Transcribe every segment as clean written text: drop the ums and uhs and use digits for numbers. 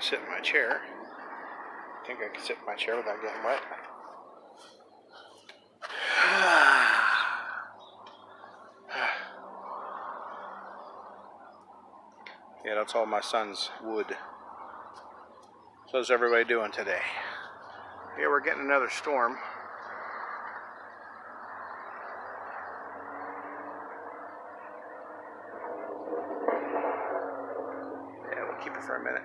sit in my chair. I think I can sit in my chair without getting wet. Yeah, that's all my son's wood. So how's everybody doing today? Yeah, we're getting another storm. Yeah, we'll keep it for a minute.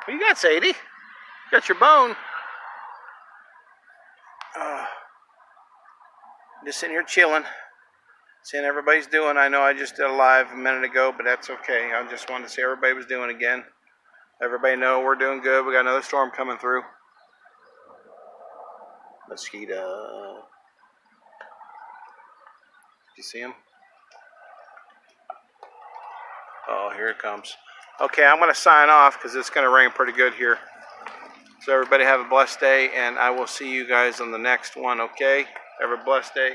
What you got, Sadie? You got your bone. Just sitting here chilling, seeing everybody's doing. I know I just did a live a minute ago, but that's okay. I just wanted to see everybody was doing again. Everybody know we're doing good. We got another storm coming through. Mosquito. You see him? Oh, here it comes. Okay, I'm going to sign off because it's going to rain pretty good here. So everybody have a blessed day, and I will see you guys on the next one, okay? Have a blessed day.